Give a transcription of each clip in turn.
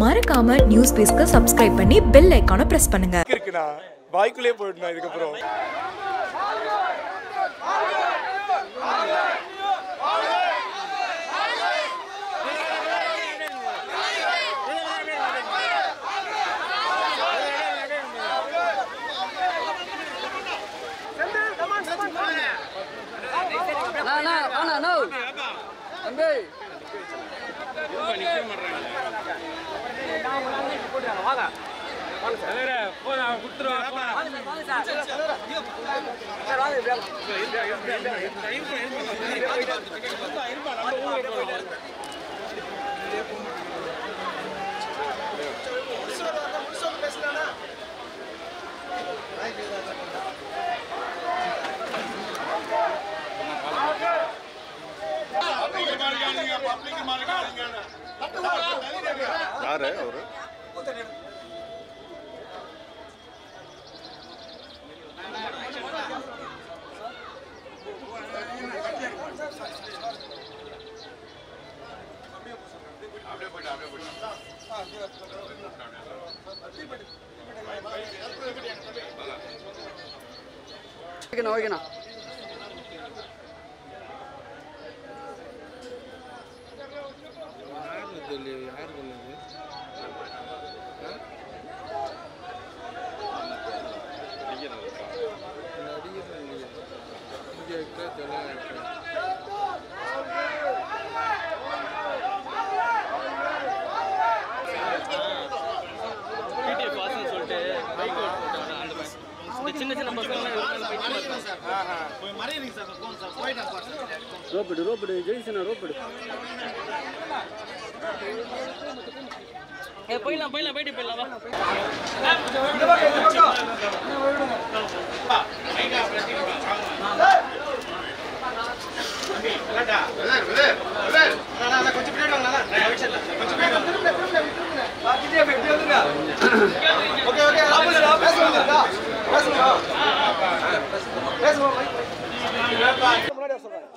மறக்காம news பேஸ்க்கு subscribe பண்ணி bell ஐகானை பிரஸ் பண்ணுங்க. இருக்குண்ணா வாய்க்குள்ளே போயிடணும் இதுக்கப்புறம். யாரு அவரு? ஓகேண்ணா ரோப்பிடு ஜெயிசனா ரோப்பிடு போயிடலாம் போயிட்டு போயிடலாம்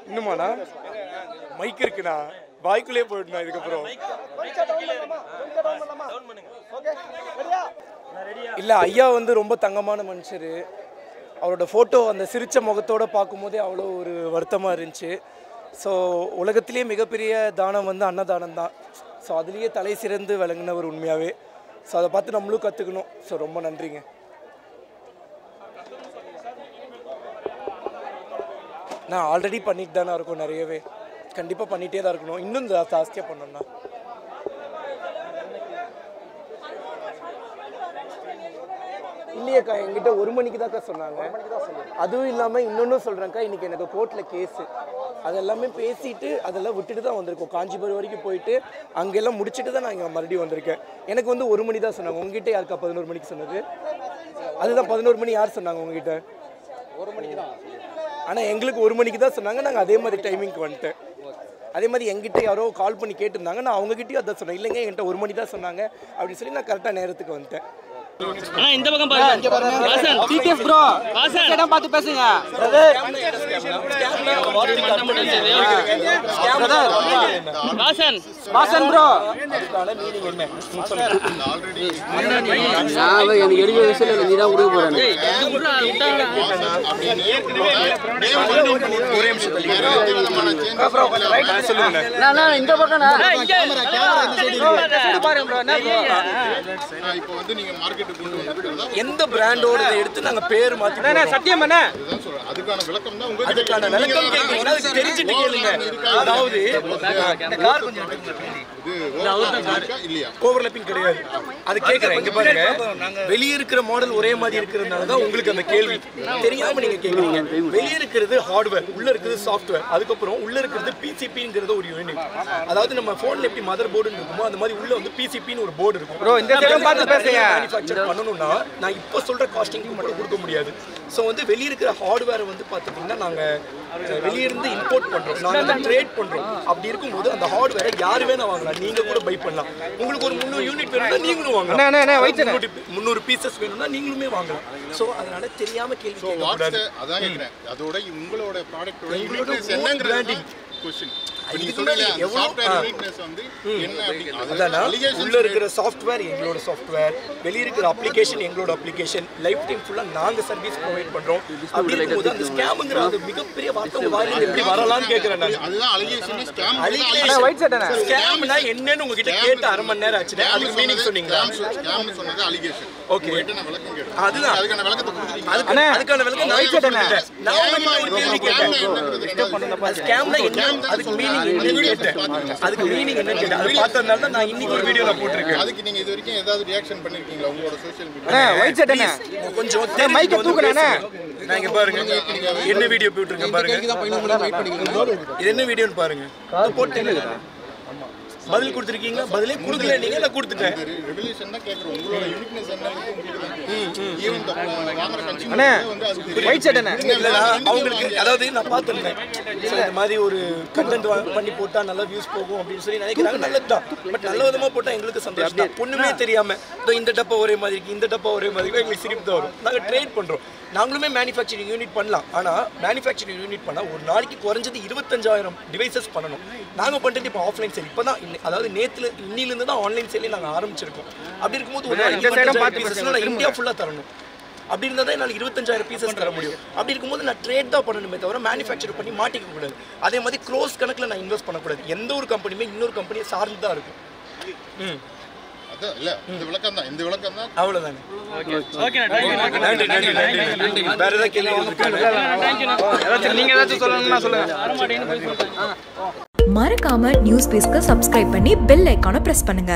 இன்னுமாண்ணா மைக் இருக்குண்ணா வாய்க்குள்ளே போயிடணும் இதுக்கப்புறம். இல்ல ஐயா வந்து ரொம்ப தங்கமான மனுஷர். அவரோட ஃபோட்டோ அந்த சிரிச்ச முகத்தோடு பார்க்கும்போதே அவ்வளோ ஒரு வருத்தமாக இருந்துச்சு. ஸோ உலகத்திலேயே மிகப்பெரிய தானம் வந்து அன்னதானம் தான். ஸோ அதுலேயே தலை சிறந்து விளங்கினவர் உண்மையாகவே. ஸோ அதை பார்த்து நம்மளும் கற்றுக்கணும். ஸோ ரொம்ப நன்றிங்க. நான் ஆல்ரெடி பண்ணிட்டு தானே இருக்கோம், நிறையவே கண்டிப்பாக பண்ணிகிட்டே தான் இருக்கணும். இன்னும் ஜாஸ்தியாக பண்ணோம்னா இல்லையக்கா, என்கிட்ட 1 மணிக்கு தான்க்கா சொன்னாங்க. அதுவும் இல்லாமல் இன்னொன்றும் சொல்கிறேன்க்கா, இன்றைக்கி எனக்கு கோர்ட்டில் கேஸு அதெல்லாமே பேசிட்டு அதெல்லாம் விட்டுட்டு தான் வந்திருக்கோம். காஞ்சிபுரம் வரைக்கும் போயிட்டு அங்கெல்லாம் முடிச்சுட்டு தான் நான் இங்கே மறுபடியும் வந்திருக்கேன். எனக்கு வந்து 1 மணி தான் சொன்னாங்க. உங்ககிட்ட யாருக்கா 11 மணிக்கு சொன்னது? அதுதான் 11 மணி யார் சொன்னாங்க உங்ககிட்ட? 1 மணிக்கு தான். ஆனால் எங்களுக்கு 1 மணிக்கு தான் சொன்னாங்க. நாங்கள் அதே மாதிரி டைமிங்க்கு வந்துட்டேன். அதே மாதிரி எங்கிட்ட யாரோ கால் பண்ணி கேட்டிருந்தாங்க. நான் அவங்ககிட்டயும் அதான் சொன்னேன். இல்லைங்க என்கிட்ட 1 மணி தான் சொன்னாங்க அப்படின்னு சொல்லி நான் கரெக்டாக நேரத்துக்கு வந்துட்டேன். இந்த பக்கம் பாருங்க வாசன் டிடிஎஃப் ப்ரோ வாசன் இடம் பார்த்து பேசுங்க வாசன் வாசன் ப்ரோ அதுக்கான மீனிங் என்ன நான் எனக்கு எரிய விஷயம் இல்ல, நீ தான் கொடுக்க போறேன். ஒரே நிமிஷம் சொல்லுங்க. நான் இந்த பக்கம் பாருங்க ப்ரோ. இப்போ வந்து நீங்க மார்க்கெட் எந்த பிராண்டோட எடுத்து நாங்க பேர் மாத்தி சத்தியம் என்ன அதுக்கான விளக்கம் தான் உங்களுக்கு. அதுக்கான விளக்கம் கேக்குறீங்க, அது தெரிஞ்சிட்டு கேளுங்க. அதாவது இந்த கார் கொஞ்சம் இல்லையா ஓவர்லாப்பிங் கிடையாது. அது கேக்குறேன். இங்க பாருங்க, வெளிய இருக்கிற மாடல் ஒரே மாதிரி இருக்கிறதுனால தான் உங்களுக்கு அந்த கேள்வி. தெரியாம நீங்க கேக்குறீங்க. வெளிய இருக்கிறது ஹார்ட்வேர், உள்ள இருக்கிறது சாஃப்ட்வேர், அதுக்கப்புறம் உள்ள இருக்கிறது பிசிபிங்கிறது ஒரு யூனிட். அதாவது நம்ம போன்ல எப்படி மதர் போர்டுன்னு இருக்குமோ அந்த மாதிரி உள்ள வந்து பிசிபின்னு ஒரு போர்டு இருக்கும். ப்ரோ இந்த சைடு பார்த்து பேசுங்க. மேனுஃபேக்சர் பண்ணனும்னா நான் இப்போ சொல்ற காஸ்டிங்க்கு மட்டும் கொடுக்க முடியாது. ஸோ வந்து வெளியே இருக்கிற ஹார்ட்வேரை வந்து பார்த்துட்டிங்கன்னா நாங்கள் வெளியிருந்து இம்போர்ட் பண்ணுறோம், நாங்கள் ட்ரேட் பண்ணுறோம். அப்படி இருக்கும்போது அந்த ஹார்ட்வேரை யார் வேணா வாங்கலாம், நீங்கள் கூட பை பண்ணலாம். உங்களுக்கு ஒரு 300 யூனிட் வேணும்னா நீங்களும் வாங்கலாம், 300 பீசஸ் வேணும்னா நீங்களுமே வாங்கலாம். ஸோ அதனால தெரியாமல் கேள்வி கேட்கக்கூடாது. அதான் கேட்குறேன். அதோட உங்களோட ப்ராடக்ட்டோட யூனிக்னஸ் என்னங்கிற கொஸ்டின் நீங்க சொல்றீங்க சாஃப்ட்வேர் வீக்னஸ் வந்து என்ன அப்படி அதானா உள்ள இருக்கிற சாஃப்ட்வேர் எங்களோட சாஃப்ட்வேர், வெளிய இருக்கிற அப்ளிகேஷன் எங்களோட அப்ளிகேஷன், லைஃப் டைம் ஃபுல்லா நாங்க சர்வீஸ் ப்ரொவைட் பண்றோம். அப்படி இருக்கும்போது அந்த ஸ்கேம்ங்கற அது மிகப்பெரிய வார்த்தை வாயில எப்படி வரலாம்னு கேக்குறேன் நான். அதுதான் அலிகேஷன் ஸ்கேம். ஸ்கேம்னா என்னன்னு உங்ககிட்ட கேட்ட அரை மணி நேரம் ஆச்சு. அதுக்கு மீனிங் சொன்னீங்களா? ஸ்கேம் சொன்னது அலிகேஷன். ஓகே, நான் விளக்கம் கேட்டேன். அதுதான் அதுக்கான விளக்கத்தை கொடுத்தீங்க. அதுக்கான விளக்கம் நான் சொல்லிட்டேன். நான் உங்ககிட்ட ஒரு கேள்வி கேட்டேன். ஸ்கேம்னா என்ன, அதுக்கு மீனிங் என்னன்னு கேட்டேன். அதுக்கு மீனிங் என்னன்னு கேட்டேன். அது பார்த்ததனால தான் நான் இன்னைக்கு ஒரு வீடியோல போட்டுருக்கேன். அதுக்கு நீங்க இது வரைக்கும் ஏதாவது ரியாக்ஷன் பண்ணிருக்கீங்களா உங்களோட சோஷியல் மீடியா? கொஞ்சம் மைக்க தூக்குறானே. நான் இங்க பாருங்க என்ன வீடியோ போட்டுருக்கேன் பாருங்க. இது என்ன வீடியோன்னு பாருங்க. போட்டீங்க பதில் கொடுத்துருக்கீங்க, பதிலே கொடுக்கல நீங்க. நான் கொடுத்துட்டேன். ரெவல்யூஷன் தான் கேக்குறோம். உங்களோட யூனிக்னஸ் என்ன ஈவன் வாங்குற கன்சியூமர் வந்து அது இல்லைனா அவங்களுக்கு அதாவது நான் பார்த்துருந்தேன் இந்த மாதிரி ஒரு கண்டென்ட் பண்ணி போட்டால் நல்லா வியூஸ் போகும் அப்படின்னு சொல்லி நினைக்கிறாங்க. நல்லது தான், பட் நல்ல விதமாக போட்டால் எங்களுக்கு சந்தோஷம் தான். ஒன்றுமே தெரியாமல் இந்த டப்பா ஒரே மாதிரி இருக்குது, இந்த டப்பா ஒரே மாதிரி எங்களுக்கு சிரிப்பு தான் வரும். நாங்கள் ட்ரேட் பண்ணுறோம். நாங்களுமே மேனுஃபேக்சரிங் யூனிட் பண்ணலாம். ஆனால் மேனுஃபேக்சரிங் யூனிட் பண்ணால் ஒரு நாளைக்கு குறைஞ்சது 25,000 டிவைசஸ் பண்ணணும். நாங்கள் பண்ணுறது இப்போ ஆஃப்லைன் சேல். இப்போ தான் அதாவது இன்னிலேருந்து தான் ஆன்லைன் சேலே நாங்கள் ஆரம்பிச்சிருக்கோம். அப்படி இருக்கும்போது ஒரு நாளைக்கு 25,000 பீசஸ்லாம் நான் இந்தியா ஃபுல்லாக தரணும். அப்படி இருந்தால் தான் என்னால் 25,000 பீசஸ் தர முடியும். அப்படி இருக்கும்போது நான் ட்ரேட் தான் பண்ணணுமே தவிர மேனுஃபேக்சர் பண்ணி மாட்டிக்க கூடாது. அதே மாதிரி க்ரோஸ் கணக்கில் நான் இன்வெஸ்ட் பண்ணக்கூடாது. எந்த ஒரு கம்பெனியுமே இன்னொரு கம்பெனியை சார்ந்து தான் இருக்கும். இல்ல இந்த விளக்கம் தான், இந்த விளக்கம் தான். அவ்வளவுதானே. ஓகே நன்றி. வேற ஏதாவது கேள்வி நீங்க ஏதாச்சும் சொல்லணும்னா சொல்லுங்க. மறக்காம நியூஸ் பேஸ்க்கு சப்ஸ்கிரைப் பண்ணி பெல் ஐகானை பிரஸ் பண்ணுங்க.